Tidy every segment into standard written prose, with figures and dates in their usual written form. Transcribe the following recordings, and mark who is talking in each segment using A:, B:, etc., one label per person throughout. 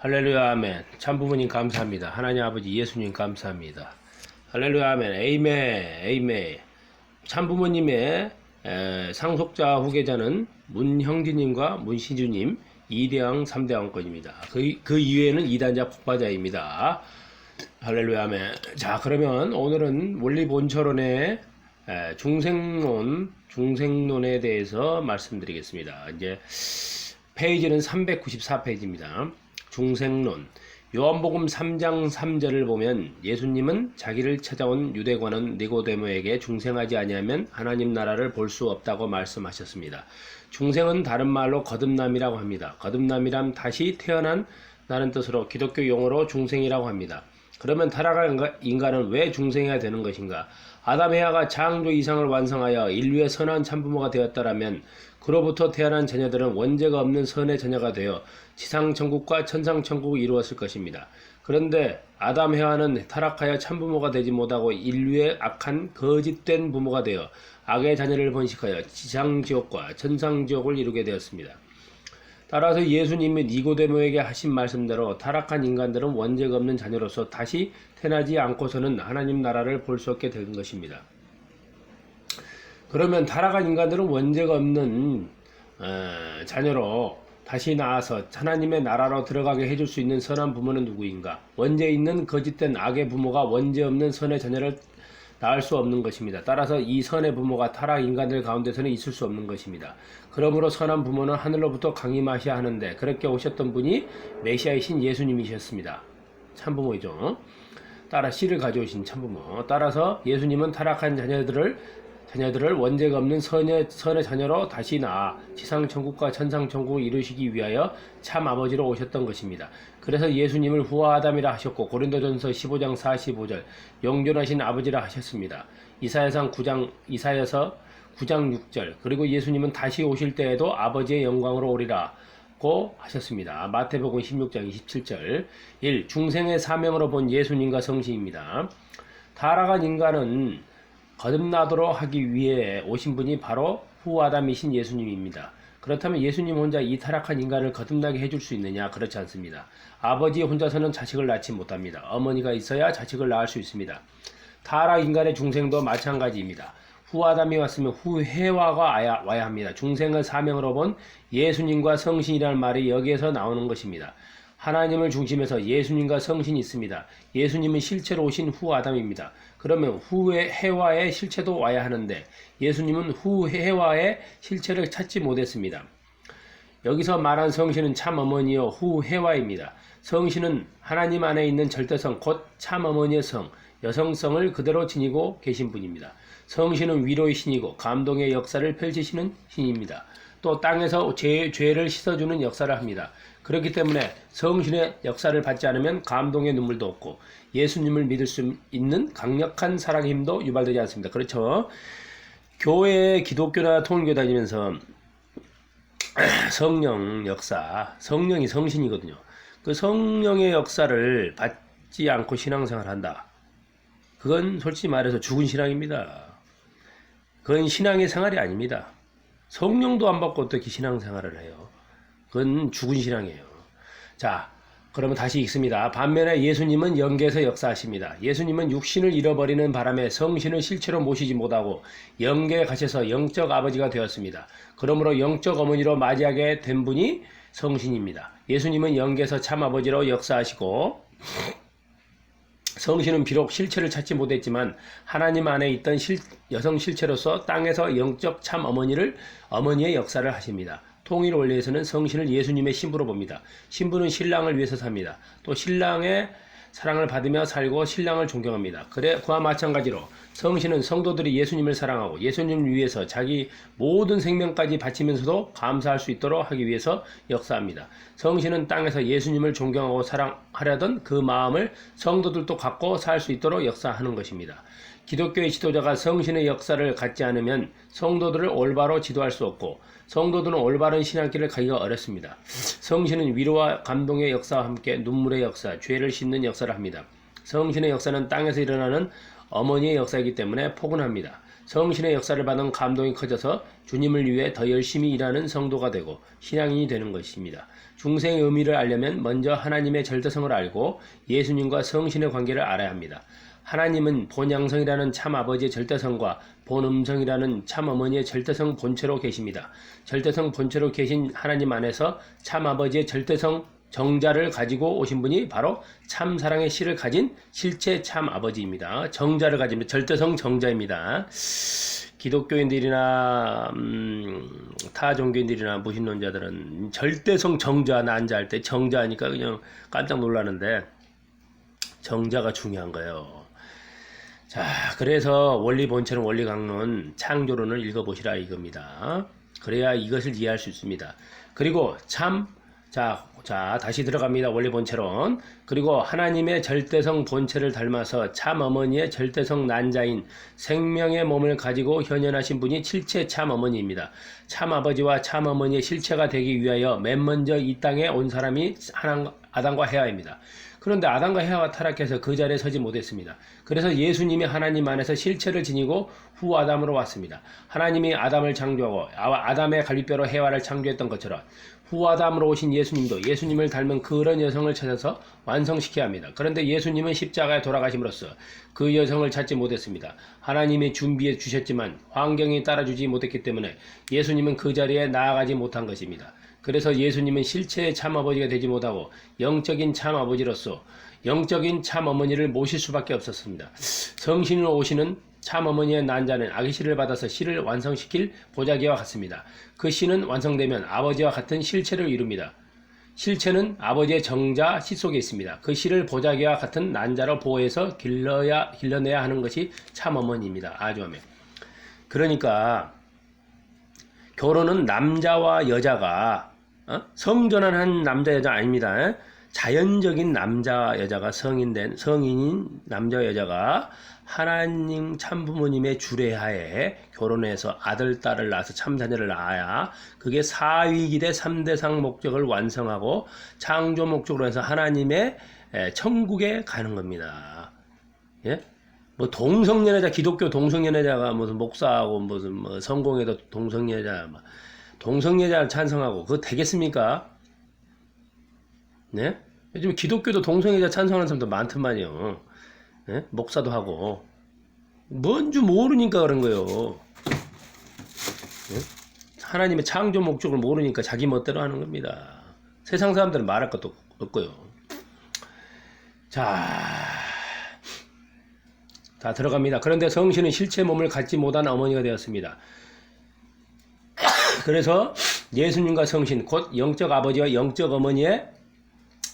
A: 할렐루야 아멘. 참부모님 감사합니다. 하나님 아버지 예수님 감사합니다. 할렐루야 아멘. 에이멘 에이멘. 참부모님의 상속자 후계자는 문형진님과 문시주님 2대왕 3대왕권입니다. 그 이외에는 2단자 폭파자입니다. 할렐루야 아멘. 자, 그러면 오늘은 원리본처론의 중생론에 대해서 말씀드리겠습니다. 이제 페이지는 394페이지입니다. 중생론. 요한복음 3장 3절을 보면 예수님은 자기를 찾아온 유대관원 니고데모에게 중생하지 아니하면 하나님 나라를 볼 수 없다고 말씀하셨습니다. 중생은 다른 말로 거듭남이라고 합니다. 거듭남이란 다시 태어난다는 뜻으로 기독교 용어로 중생이라고 합니다. 그러면 타락한 인간은 왜 중생해야 되는 것인가? 아담 해아가 창조 이상을 완성하여 인류의 선한 참부모가 되었다라면 그로부터 태어난 자녀들은 원죄가 없는 선의 자녀가 되어 지상천국과 천상천국을 이루었을 것입니다. 그런데 아담 해아는 타락하여 참부모가 되지 못하고 인류의 악한 거짓된 부모가 되어 악의 자녀를 번식하여 지상지옥과 천상지옥을 이루게 되었습니다. 따라서 예수님이 니고데모에게 하신 말씀대로 타락한 인간들은 원죄가 없는 자녀로서 다시 태어나지 않고서는 하나님 나라를 볼 수 없게 된 것입니다. 그러면 타락한 인간들은 원죄가 없는 자녀로 다시 나아서 하나님의 나라로 들어가게 해줄 수 있는 선한 부모는 누구인가? 원죄 있는 거짓된 악의 부모가 원죄 없는 선의 자녀를 낳을 수 없는 것입니다. 따라서 이 선의 부모가 타락 인간들 가운데서는 있을 수 없는 것입니다. 그러므로 선한 부모는 하늘로부터 강림하셔야 하는데 그렇게 오셨던 분이 메시아이신 예수님이셨습니다. 참부모이죠. 따라 씨를 가져오신 참부모. 따라서 예수님은 타락한 자녀들을 원죄가 없는 선의 자녀로 다시 낳아 지상천국과 천상천국을 이루시기 위하여 참 아버지로 오셨던 것입니다. 그래서 예수님을 후아 아담이라 하셨고 고린도전서 15장 45절 영존하신 아버지라 하셨습니다. 이사야서 9장 6절 그리고 예수님은 다시 오실 때에도 아버지의 영광으로 오리라고 하셨습니다. 마태복음 16장 27절 1. 중생의 사명으로 본 예수님과 성신입니다. 타락한 인간은 거듭나도록 하기 위해 오신 분이 바로 후아담이신 예수님입니다. 그렇다면 예수님 혼자 이 타락한 인간을 거듭나게 해줄 수 있느냐? 그렇지 않습니다. 아버지 혼자서는 자식을 낳지 못합니다. 어머니가 있어야 자식을 낳을 수 있습니다. 타락 인간의 중생도 마찬가지입니다. 후아담이 왔으면 후해와가 와야 합니다. 중생을 사명으로 본 예수님과 성신이라는 말이 여기에서 나오는 것입니다. 하나님을 중심에서 예수님과 성신이 있습니다. 예수님은 실체로 오신 후아담입니다. 그러면 후해와의 실체도 와야 하는데 예수님은 후해와의 실체를 찾지 못했습니다. 여기서 말한 성신은 참 어머니요 후해와입니다. 성신은 하나님 안에 있는 절대성 곧 참 어머니의 성, 여성성을 그대로 지니고 계신 분입니다. 성신은 위로의 신이고 감동의 역사를 펼치시는 신입니다. 또 땅에서 죄를 씻어주는 역사를 합니다. 그렇기 때문에 성신의 역사를 받지 않으면 감동의 눈물도 없고 예수님을 믿을 수 있는 강력한 사랑의 힘도 유발되지 않습니다. 그렇죠? 교회 기독교나 통일교 다니면서 성령 역사, 성령이 성신이거든요. 그 성령의 역사를 받지 않고 신앙생활을 한다. 그건 솔직히 말해서 죽은 신앙입니다. 그건 신앙의 생활이 아닙니다. 성령도 안 받고 어떻게 신앙생활을 해요? 그건 죽은 신앙이에요. 자, 그러면 다시 읽습니다. 반면에 예수님은 영계에서 역사하십니다. 예수님은 육신을 잃어버리는 바람에 성신을 실체로 모시지 못하고 영계에 가셔서 영적 아버지가 되었습니다. 그러므로 영적 어머니로 맞이하게 된 분이 성신입니다. 예수님은 영계에서 참 아버지로 역사하시고 성신은 비록 실체를 찾지 못했지만 하나님 안에 있던 여성 실체로서 땅에서 영적 참 어머니의 역사를 하십니다. 통일 원리에서는 성신을 예수님의 신부로 봅니다. 신부는 신랑을 위해서 삽니다. 또 신랑의 사랑을 받으며 살고 신랑을 존경합니다. 그와 마찬가지로 성신은 성도들이 예수님을 사랑하고 예수님을 위해서 자기 모든 생명까지 바치면서도 감사할 수 있도록 하기 위해서 역사합니다. 성신은 땅에서 예수님을 존경하고 사랑하려던 그 마음을 성도들도 갖고 살 수 있도록 역사하는 것입니다. 기독교의 지도자가 성신의 역사를 갖지 않으면 성도들을 올바로 지도할 수 없고 성도들은 올바른 신앙길을 가기가 어렵습니다. 성신은 위로와 감동의 역사와 함께 눈물의 역사, 죄를 씻는 역사를 합니다. 성신의 역사는 땅에서 일어나는 어머니의 역사이기 때문에 포근합니다. 성신의 역사를 받은 감동이 커져서 주님을 위해 더 열심히 일하는 성도가 되고 신앙인이 되는 것입니다. 중생의 의미를 알려면 먼저 하나님의 절대성을 알고 예수님과 성신의 관계를 알아야 합니다. 하나님은 본양성이라는 참 아버지의 절대성과 본음성이라는 참 어머니의 절대성 본체로 계십니다. 절대성 본체로 계신 하나님 안에서 참 아버지의 절대성 정자를 가지고 오신 분이 바로 참 사랑의 실을 가진 실체 참 아버지입니다. 정자를 가진 절대성 정자입니다. 기독교인들이나 타 종교인들이나 무신론자들은 절대성 정자 난자 할 때 정자하니까 그냥 깜짝 놀라는데 정자가 중요한 거예요. 자, 그래서 원리 본체는 원리 강론 창조론을 읽어보시라 이겁니다. 그래야 이것을 이해할 수 있습니다. 그리고 자, 다시 들어갑니다. 원리 본체론. 그리고 하나님의 절대성 본체를 닮아서 참 어머니의 절대성 난자인 생명의 몸을 가지고 현현하신 분이 실체 참 어머니입니다. 참 아버지와 참 어머니의 실체가 되기 위하여 맨 먼저 이 땅에 온 사람이 아담과 헤아입니다. 그런데 아담과 헤아가 타락해서 그 자리에 서지 못했습니다. 그래서 예수님이 하나님 안에서 실체를 지니고 후 아담으로 왔습니다. 하나님이 아담을 창조하고 아담의 갈비뼈로 헤아를 창조했던 것처럼 후 아담으로 오신 예수님도 예수님을 닮은 그런 여성을 찾아서 완성시켜야 합니다. 그런데 예수님은 십자가에 돌아가심으로써 그 여성을 찾지 못했습니다. 하나님이 준비해 주셨지만 환경이 따라주지 못했기 때문에 예수님은 그 자리에 나아가지 못한 것입니다. 그래서 예수님은 실체의 참 아버지가 되지 못하고 영적인 참 아버지로서 영적인 참 어머니를 모실 수밖에 없었습니다. 성신으로 오시는 참 어머니의 난자는 아기 씨를 받아서 씨를 완성시킬 보자기와 같습니다. 그 씨는 완성되면 아버지와 같은 실체를 이룹니다. 실체는 아버지의 정자 씨 속에 있습니다. 그 씨를 보자기와 같은 난자로 보호해서 길러내야 하는 것이 참 어머니입니다. 아주아멘. 그러니까 결혼은 남자와 여자가 성전환한 남자 여자 아닙니다. 자연적인 남자 여자가 성인인 남자 여자가 하나님 참부모님의 주례하에 결혼해서 아들 딸을 낳아서 참자녀를 낳아야 그게 사위기대 3대상 목적을 완성하고 창조 목적으로 해서 하나님의 천국에 가는 겁니다. 예? 뭐 동성연애자, 기독교 동성연애자가 무슨 목사하고 무슨 뭐 성공회도 동성연애자 찬성하고 그거 되겠습니까? 네? 요즘 기독교도 동성애자 찬성하는 사람도 많더만요. 네? 목사도 하고 뭔 줄 모르니까 그런 거예요. 네? 하나님의 창조 목적을 모르니까 자기 멋대로 하는 겁니다. 세상 사람들은 말할 것도 없고요. 다 들어갑니다. 그런데 성신은 실체 몸을 갖지 못한 어머니가 되었습니다. 그래서 예수님과 성신 곧 영적 아버지와 영적 어머니의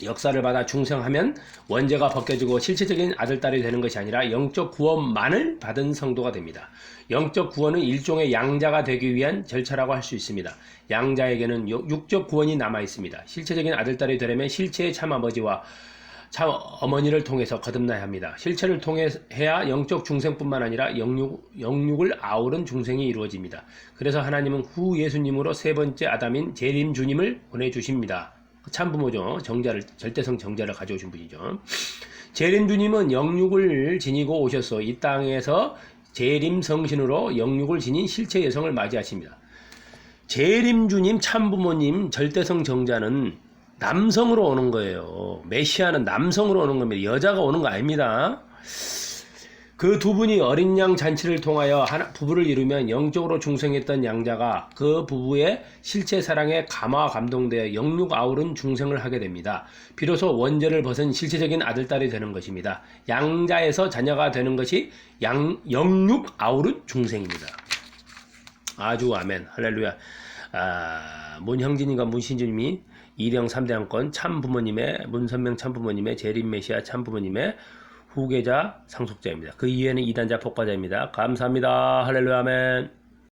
A: 역사를 받아 중생하면 원죄가 벗겨지고 실체적인 아들딸이 되는 것이 아니라 영적 구원만을 받은 성도가 됩니다. 영적 구원은 일종의 양자가 되기 위한 절차라고 할 수 있습니다. 양자에게는 육적 구원이 남아 있습니다. 실체적인 아들딸이 되려면 실체의 참 아버지와 참 어머니를 통해서 거듭나야 합니다. 실체를 통해야 영적 중생뿐만 아니라 영육을 아우른 중생이 이루어집니다. 그래서 하나님은 후 예수님으로 세 번째 아담인 재림 주님을 보내주십니다. 참부모죠. 절대성 정자를 가져오신 분이죠. 재림 주님은 영육을 지니고 오셔서 이 땅에서 재림 성신으로 영육을 지닌 실체 여성을 맞이하십니다. 재림 주님 참부모님 절대성 정자는 남성으로 오는 거예요. 메시아는 남성으로 오는 겁니다. 여자가 오는 거 아닙니다. 그 두 분이 어린 양 잔치를 통하여 부부를 이루면 영적으로 중생했던 양자가 그 부부의 실체 사랑에 감화 감동되어 영육 아우른 중생을 하게 됩니다. 비로소 원죄를 벗은 실체적인 아들딸이 되는 것입니다. 양자에서 자녀가 되는 것이 영육 아우른 중생입니다. 아주 아멘 할렐루야. 문형진이가 문신주님이 일형 3대왕권 참부모님의 문선명 참부모님의 재림메시아 참부모님의 후계자 상속자입니다. 그 이후에는 이단자 폭파자입니다. 감사합니다. 할렐루야 아멘.